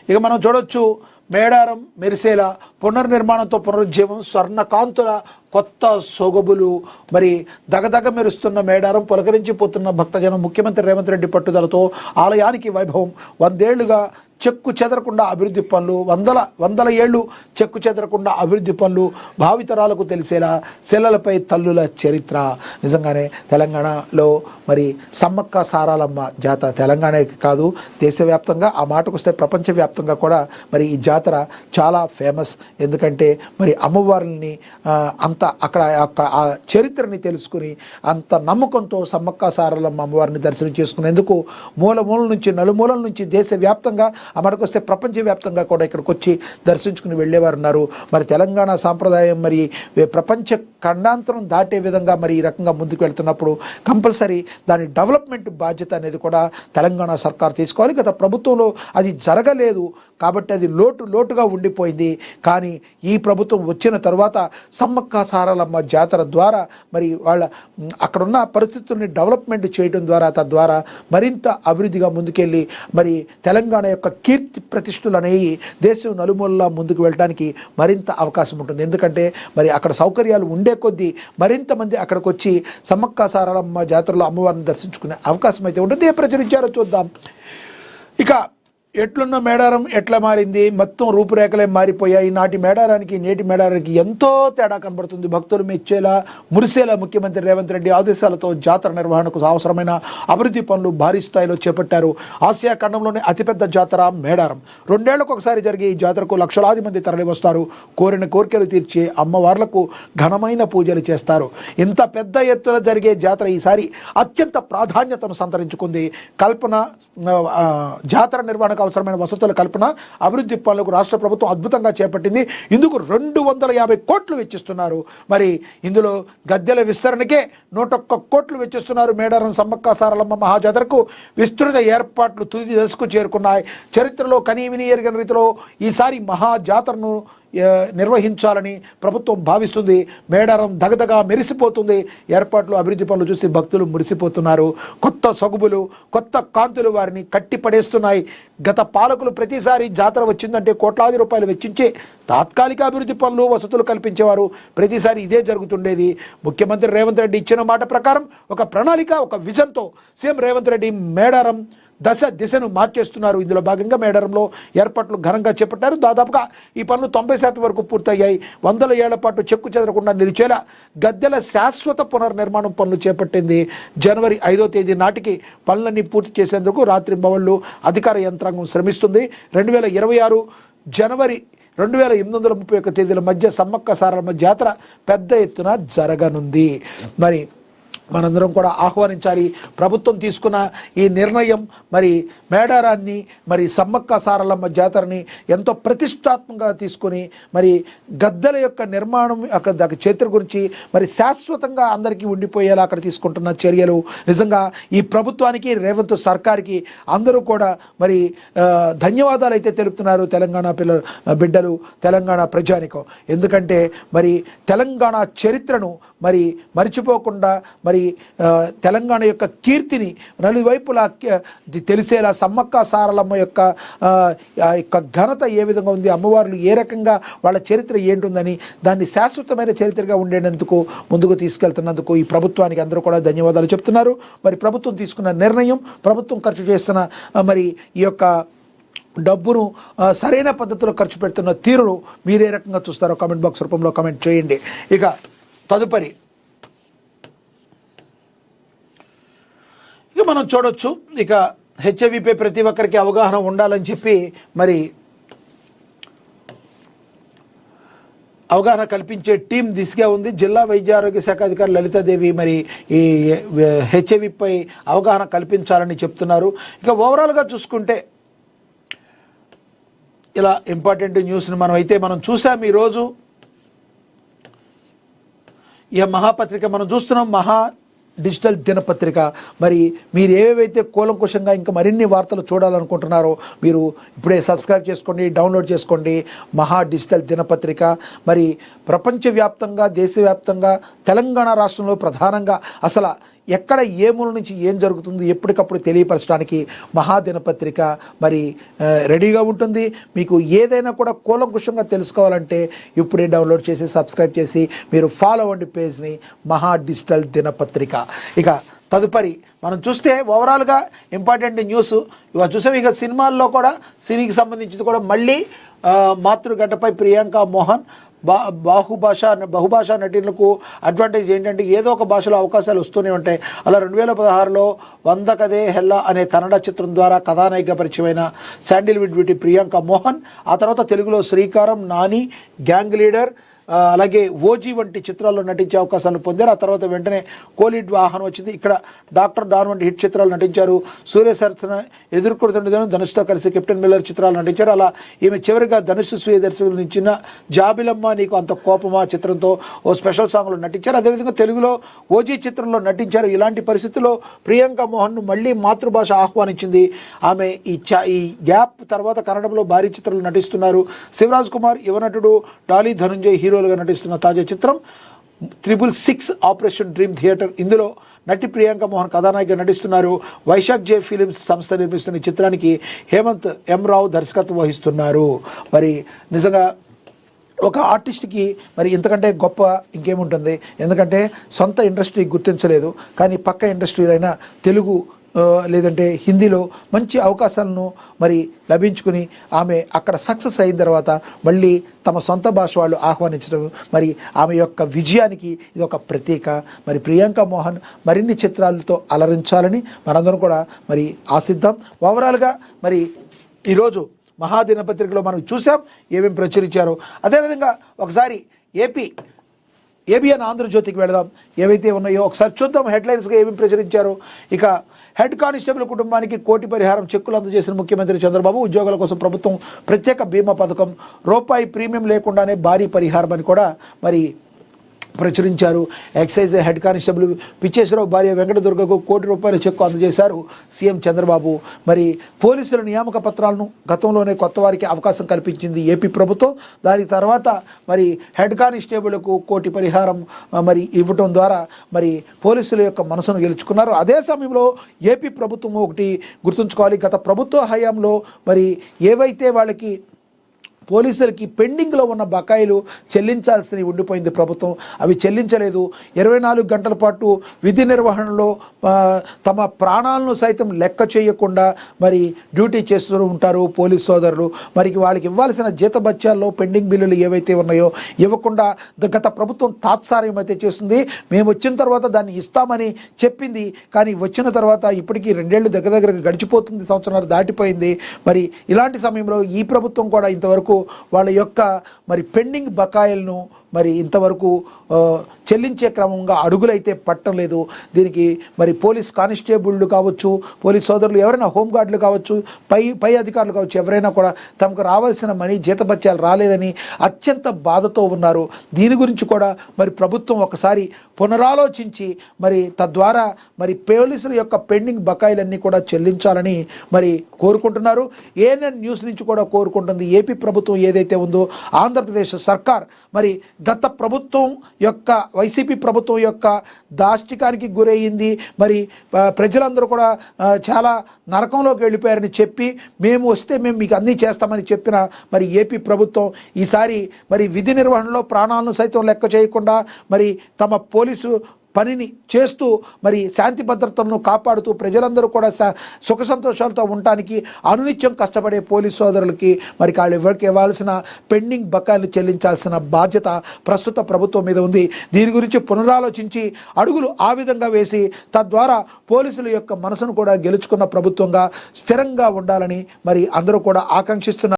ఇక మనం చూడొచ్చు మేడారం మెరిసేలా పునర్నిర్మాణంతో పునరుజ్జీవం, స్వర్ణకాంతుల కొత్త సొగబులు. మరి దగదగ మెరుస్తున్న మేడారం, పులకరించిపోతున్న భక్తజనం, ముఖ్యమంత్రి రేవంత్ రెడ్డి పట్టుదలతో ఆలయానికి వైభవం. 100 ఏళ్లుగా చెక్కు చెదరకుండా అభివృద్ధి పనులు, వందల ఏళ్ళు చెక్కు చెదరకుండా అభివృద్ధి పనులు భావితరాలకు తెలిసేలా శిలలపై తల్లుల చరిత్ర. నిజంగానే తెలంగాణలో మరి సమ్మక్క సారాలమ్మ జాతర తెలంగాణకి కాదు దేశవ్యాప్తంగా, ఆ మాటకు వస్తే ప్రపంచవ్యాప్తంగా కూడా మరి ఈ జాతర చాలా ఫేమస్. ఎందుకంటే మరి అమ్మవారిని అంత అక్కడ ఆ చరిత్రని తెలుసుకుని అంత నమ్మకంతో సమ్మక్క సారాలమ్మ అమ్మవారిని దర్శనం చేసుకునేందుకు మూల నుంచి నలుమూలల నుంచి దేశవ్యాప్తంగా, ఆ మనకు వస్తే ప్రపంచవ్యాప్తంగా కూడా ఇక్కడికి వచ్చి దర్శించుకుని వెళ్ళేవారు ఉన్నారు. మరి తెలంగాణ సాంప్రదాయం మరి ప్రపంచ ఖండాంతరం దాటే విధంగా మరి ఈ రకంగా ముందుకు వెళ్తున్నప్పుడు కంపల్సరీ దాని డెవలప్మెంట్ బాధ్యత అనేది కూడా తెలంగాణ సర్కార్ తీసుకోవాలి. గత ప్రభుత్వంలో అది జరగలేదు కాబట్టి అది లోటుగా ఉండిపోయింది. కానీ ఈ ప్రభుత్వం వచ్చిన తర్వాత సమ్మక్క సారాలమ్మ జాతర ద్వారా మరి వాళ్ళ అక్కడున్న పరిస్థితుల్ని డెవలప్మెంట్ చేయడం ద్వారా తద్వారా మరింత అభివృద్ధిగా ముందుకెళ్ళి మరి తెలంగాణ యొక్క కీర్తి ప్రతిష్టలు అనేవి దేశం నలుమూలలా ముందుకు వెళ్ళడానికి మరింత అవకాశం ఉంటుంది. ఎందుకంటే మరి అక్కడ సౌకర్యాలు ఉండే కొద్దీ మరింత మంది అక్కడికి వచ్చి సమ్మక్క సారాలమ్మ జాతరలో అమ్మవారిని దర్శించుకునే అవకాశం అయితే ఉంటుంది. ఏ ప్రచురించారో చూద్దాం. ఇక ఎట్లున్న మేడారం ఎట్లా మారింది, మొత్తం రూపురేఖలే మారిపోయాయి. నాటి మేడారానికి నేటి మేడారానికి ఎంతో తేడా కనబడుతుంది. భక్తులు మెచ్చేలా మురిసేలా ముఖ్యమంత్రి రేవంత్ రెడ్డి ఆదేశాలతో జాతర నిర్వహణకు అవసరమైన అభివృద్ధి పనులు భారీ స్థాయిలో చేపట్టారు. ఆసియా ఖండంలోని అతిపెద్ద జాతర మేడారం. 2 ఏళ్లకు ఒకసారి జరిగే ఈ జాతరకు లక్షలాది మంది తరలి వస్తారు. కోరిన కోరికలు తీర్చే అమ్మవార్లకు ఘనమైన పూజలు చేస్తారు. ఇంత పెద్ద ఎత్తున జరిగే జాతర ఈసారి అత్యంత ప్రాధాన్యతను సంతరించుకుంది. జాతర నిర్వహణకు అవసరమైన వసతుల కల్పన, అభివృద్ధి పనులకు రాష్ట్ర ప్రభుత్వం అద్భుతంగా చేపట్టింది. ఇందుకు 250 కోట్లు వెచ్చిస్తున్నారు. మరి ఇందులో గద్దెల విస్తరణకే 101 కోట్లు వెచ్చిస్తున్నారు. మేడారం సమ్మక్క సారలమ్మ మహాజాతరకు విస్తృత ఏర్పాట్లు తుది దశకు చేరుకున్నాయి. చరిత్రలో కనీవిని ఎరుగని రీతిలో ఈసారి మహాజాతరను నిర్వహించాలని ప్రభుత్వం భావిస్తుంది. మేడారం దగదగా మెరిసిపోతుంది. ఏర్పాట్లు, అభివృద్ధి పనులు చూసి భక్తులు మురిసిపోతున్నారు. కొత్త సొగుబులు, కొత్త కాంతులు వారిని కట్టిపడేస్తున్నాయి. గత పాలకులు ప్రతిసారి జాతర వచ్చిందంటే కోట్లాది రూపాయలు వెచ్చించే తాత్కాలిక అభివృద్ధి పనులు, వసతులు కల్పించేవారు. ప్రతిసారి ఇదే జరుగుతుండేది. ముఖ్యమంత్రి రేవంత్ రెడ్డి ఇచ్చిన మాట ప్రకారం ఒక ప్రణాళిక, ఒక విజన్తో సీఎం రేవంత్ రెడ్డి మేడారం దిశను మార్చేస్తున్నారు. ఇందులో భాగంగా మేడారంలో ఏర్పాట్లు ఘనంగా చేపట్టారు. దాదాపుగా ఈ పనులు 90% వరకు పూర్తయ్యాయి. 100 ఏళ్ల పాటు చెక్కు చెదరకుండా నిలిచేలా గద్దెల శాశ్వత పునర్నిర్మాణం పనులు చేపట్టింది. జనవరి 5వ తేదీ నాటికి పనులన్నీ పూర్తి చేసేందుకు రాత్రింబవళ్లు అధికార యంత్రాంగం శ్రమిస్తుంది. 2026 జనవరి 2831 తేదీల మధ్య సమ్మక్క సారలమ్మ జాతర పెద్ద ఎత్తున జరగనుంది. మరి మనందరం కూడా ఆహ్వానించాలి. ప్రభుత్వం తీసుకున్న ఈ నిర్ణయం మరి మేడారాన్ని, మరి సమ్మక్క సారలమ్మ జాతరని ఎంతో ప్రతిష్టాత్మకంగా తీసుకొని మరి గద్దెల యొక్క నిర్మాణం యొక్క చరిత్ర గురించి మరి శాశ్వతంగా అందరికీ ఉండిపోయేలా అక్కడ తీసుకుంటున్న చర్యలు నిజంగా ఈ ప్రభుత్వానికి, రేవంత్ సర్కార్కి అందరూ కూడా మరి ధన్యవాదాలు అయితే తెలుపుతున్నారు. తెలంగాణ బిడ్డలు, తెలంగాణ ప్రజానికం. ఎందుకంటే మరి తెలంగాణ చరిత్రను మరి మర్చిపోకుండా మరి తెలంగాణ యొక్క కీర్తిని నలువైపులా తెలిసేలా సమ్మక్క సారలమ్మ యొక్క ఘనత ఏ విధంగా ఉంది, అమ్మవార్లు ఏ రకంగా వాళ్ళ చరిత్ర ఏంటుందని దాన్ని శాశ్వతమైన చరిత్రగా ఉండేందుకు ముందుకు తీసుకెళ్తున్నందుకు ఈ ప్రభుత్వానికి అందరూ కూడా ధన్యవాదాలు చెప్తున్నారు. మరి ప్రభుత్వం తీసుకున్న నిర్ణయం, ప్రభుత్వం ఖర్చు చేస్తున్న మరి ఈ యొక్క డబ్బును సరైన పద్ధతిలో ఖర్చు పెడుతున్న తీరును మీరే రకంగా చూస్తారో కామెంట్ బాక్స్ రూపంలో కామెంట్ చేయండి. ఇక తదుపరి మనం చూడొచ్చు. ఇక హెచ్ఐవిపై ప్రతి ఒక్కరికి అవగాహన ఉండాలని చెప్పి మరి అవగాహన కల్పించే టీం దిశగా ఉంది. జిల్లా వైద్య ఆరోగ్య శాఖ అధికారి లలితాదేవి మరి ఈ హెచ్ఐవిపై అవగాహన కల్పించాలని చెప్తున్నారు. ఇక ఓవరాల్గా చూసుకుంటే ఇలా ఇంపార్టెంట్ న్యూస్ని మనం చూసాం. ఈరోజు ఈ మహాపత్రిక మనం చూస్తున్నాం, మహా డిజిటల్ దినపత్రిక. మరి మీరు ఏవేవైతే కూలంకుషంగా ఇంకా మరిన్ని వార్తలు చూడాలనుకుంటున్నారో మీరు ఇప్పుడే సబ్స్క్రైబ్ చేసుకోండి, డౌన్లోడ్ చేసుకోండి మహా డిజిటల్ దినపత్రిక. మరి ప్రపంచవ్యాప్తంగా, దేశవ్యాప్తంగా, తెలంగాణ రాష్ట్రంలో ప్రధానంగా అసలు ఎక్కడ ఏ మూల నుంచి ఏం జరుగుతుందో ఎప్పటికప్పుడు తెలియపరచడానికి మహాదినపత్రిక మరి రెడీగా ఉంటుంది. మీకు ఏదైనా కూడా కూలంకుషంగా తెలుసుకోవాలంటే ఇప్పుడే డౌన్లోడ్ చేసి సబ్స్క్రైబ్ చేసి మీరు ఫాలో అవ్వండి పేజ్ని, మహా డిజిటల్ దినపత్రిక. ఇక తదుపరి మనం చూస్తే ఓవరాల్గా ఇంపార్టెంట్ న్యూస్ ఇవాళ చూసాం. ఇక సినిమాల్లో కూడా సినీకి సంబంధించింది కూడా మళ్ళీ మాతృగడ్డపై ప్రియాంక మోహన్ బహుభాషా నటీలకు అడ్వాంటేజ్ ఏంటంటే ఏదో ఒక భాషలో అవకాశాలు వస్తూనే ఉంటాయి. అలా 2016లో 100 కదే హెల్లా అనే కన్నడ చిత్రం ద్వారా కథానాయిక పరిచయమైన శాండిల్వుడ్ బ్యూటీ ప్రియాంక మోహన్ ఆ తర్వాత తెలుగులో శ్రీకారం, నాని, గ్యాంగ్ లీడర్, అలాగే ఓజీ వంటి చిత్రాల్లో నటించే అవకాశాలను పొందారు. ఆ తర్వాత వెంటనే కోలిడ్ వాహనం వచ్చింది. ఇక్కడ డాక్టర్ డాన్ వంటి హిట్ చిత్రాలు నటించారు. సూర్య సరసన ఎదుర్కొడుతుండేదని ధనుష్తో కలిసి కెప్టెన్ మిల్లర్ చిత్రాలు నటించారు. అలా ఈమె చివరిగా ధనుష్ స్వీయ దర్శకులు నిచ్చిన జాబిలమ్మ నీకు అంత కోపమా చిత్రంతో ఓ స్పెషల్ సాంగ్లో నటించారు. అదేవిధంగా తెలుగులో ఓజీ చిత్రంలో నటించారు. ఇలాంటి పరిస్థితుల్లో ప్రియాంక మోహన్ను మళ్ళీ మాతృభాష ఆహ్వానించింది. ఆమె ఈ గ్యాప్ తర్వాత కన్నడంలో భారీ చిత్రాలు నటిస్తున్నారు. శివరాజ్ కుమార్ యువనటుడు డాలీ ధనుంజయ్ హీరోలుగా నటిస్తున్న తాజా చిత్రం 666 ఆపరేషన్ డ్రీమ్ థియేటర్. ఇందులో నటి ప్రియాంక మోహన్ కథానాయికగా నటిస్తున్నారు. వైశాఖ్ జే ఫిలిమ్స్ సంస్థ నిర్మిస్తున్న ఈ చిత్రానికి హేమంత్ ఎం రావు దర్శకత్వం వహిస్తున్నారు. మరి నిజంగా ఒక ఆర్టిస్ట్కి మరి ఇంతకంటే గొప్ప ఇంకేముంటుంది? ఎందుకంటే సొంత ఇండస్ట్రీ గుర్తించలేదు, కానీ పక్క ఇండస్ట్రీలో అయినా తెలుగు లేదంటే హిందీలో మంచి అవకాశాలను మరి లభించుకుని ఆమె అక్కడ సక్సెస్ అయిన తర్వాత మళ్ళీ తమ సొంత భాష వాళ్ళు ఆహ్వానించడం మరి ఆమె యొక్క విజయానికి ఇది ఒక ప్రతీక. మరి ప్రియాంక మోహన్ మరిన్ని చిత్రాలతో అలరించాలని మనందరం కూడా మరి ఆశిద్దాం. ఓవరాల్గా మరి ఈరోజు మహాదినపత్రికలో మనం చూసాం ఏమేమి ప్రచురించారో. అదేవిధంగా ఒకసారి ఏబిఎన్ ఆంధ్రజ్యోతికి వెళదాం. ఏవైతే ఉన్నాయో ఒకసారి చూద్దాం హెడ్లైన్స్గా ఏమేమి ప్రచురించారో. ఇక హెడ్ కానిస్టేబుల్ కుటుంబానికి కోటి పరిహారం చెక్కులు అందజేసిన ముఖ్యమంత్రి చంద్రబాబు. ఉద్యోగుల కోసం ప్రభుత్వం ప్రత్యేక బీమా పథకం, రూపాయి ప్రీమియం లేకుండానే భారీ పరిహారం అని కూడా మరి ప్రచురించారు. ఎక్సైజ్ హెడ్ కానిస్టేబుల్ పిచ్చేశ్వరరావు భార్య వెంకటదుర్గకు ₹1 కోటి చెక్కు అందజేశారు సీఎం చంద్రబాబు. మరి పోలీసుల నియామక పత్రాలను గతంలోనే కొత్త వారికి అవకాశం కల్పించింది ఏపీ ప్రభుత్వం. దాని తర్వాత మరి హెడ్ కానిస్టేబుల్కు కోటి పరిహారం మరి ఇవ్వటం ద్వారా మరి పోలీసుల యొక్క మనసును గెలుచుకున్నారు. అదే సమయంలో ఏపీ ప్రభుత్వం ఒకటి గుర్తుంచుకోవాలి, గత ప్రభుత్వ హయాంలో మరి ఏవైతే వాళ్ళకి పోలీసులకి పెండింగ్లో ఉన్న బకాయిలు చెల్లించాల్సినవి ఉండిపోయింది ప్రభుత్వం, అవి చెల్లించలేదు. 24 గంటల పాటు విధి నిర్వహణలో తమ ప్రాణాలను సైతం లెక్క చేయకుండా మరి డ్యూటీ చేస్తూ ఉంటారు పోలీస్ సోదరులు. మరి వాళ్ళకి ఇవ్వాల్సిన జీతభత్యాల్లో పెండింగ్ బిల్లులు ఏవైతే ఉన్నాయో ఇవ్వకుండా గత ప్రభుత్వం తాత్సార్యం అయితే చేస్తుంది. మేము వచ్చిన తర్వాత దాన్ని ఇస్తామని చెప్పింది, కానీ వచ్చిన తర్వాత ఇప్పటికీ 2 ఏళ్ళు దగ్గర గడిచిపోతుంది, సంవత్సరాలు దాటిపోయింది. మరి ఇలాంటి సమయంలో ఈ ప్రభుత్వం కూడా ఇంతవరకు వాళ్ళ యొక్క మరి పెండింగ్ బకాయిలను మరి ఇంతవరకు చెల్లించే క్రమంగా అడుగులైతే పట్టడం లేదు. దీనికి మరి పోలీస్ కానిస్టేబుళ్ళు కావచ్చు, పోలీస్ సోదరులు ఎవరైనా హోంగార్డులు కావచ్చు, పై అధికారులు కావచ్చు, ఎవరైనా కూడా తమకు రావాల్సిన మనీ జీతభత్యాలు రాలేదని అత్యంత బాధతో ఉన్నారు. దీని గురించి కూడా మరి ప్రభుత్వం ఒకసారి పునరాలోచించి మరి తద్వారా మరి పోలీసుల యొక్క పెండింగ్ బకాయిలన్నీ కూడా చెల్లించాలని మరి కోరుకుంటున్నారు. ఏఎన్ఎన్ న్యూస్ నుంచి కూడా కోరుకుంటుంది. ఏపీ ప్రభుత్వం ఏదైతే ఉందో ఆంధ్రప్రదేశ్ సర్కార్ మరి గత ప్రభుత్వం యొక్క వైసీపీ ప్రభుత్వం యొక్క దాష్టికానికి గురయ్యింది. మరి ప్రజలందరూ కూడా చాలా నరకంలోకి వెళ్ళిపోయారని చెప్పి మేము వస్తే మేము మీకు అన్నీ చేస్తామని చెప్పిన మరి ఏపీ ప్రభుత్వం ఈసారి మరి విధి నిర్వహణలో ప్రాణాలను సైతం లెక్క చేయకుండా మరి తమ పోలీసు పనిని చేస్తూ మరి శాంతి భద్రతలను కాపాడుతూ ప్రజలందరూ కూడా సుఖ సంతోషాలతో ఉండటానికి అనునిత్యం కష్టపడే పోలీస్ సోదరులకి మరి వాళ్ళు ఎవరికి ఇవ్వాల్సిన పెండింగ్ బకాయిలు చెల్లించాల్సిన బాధ్యత ప్రస్తుత ప్రభుత్వం మీద ఉంది. దీని గురించి పునరాలోచించి అడుగులు ఆ విధంగా వేసి తద్వారా పోలీసుల యొక్క మనసును కూడా గెలుచుకున్న ప్రభుత్వంగా స్థిరంగా ఉండాలని మరి అందరూ కూడా ఆకాంక్షిస్తున్నారు.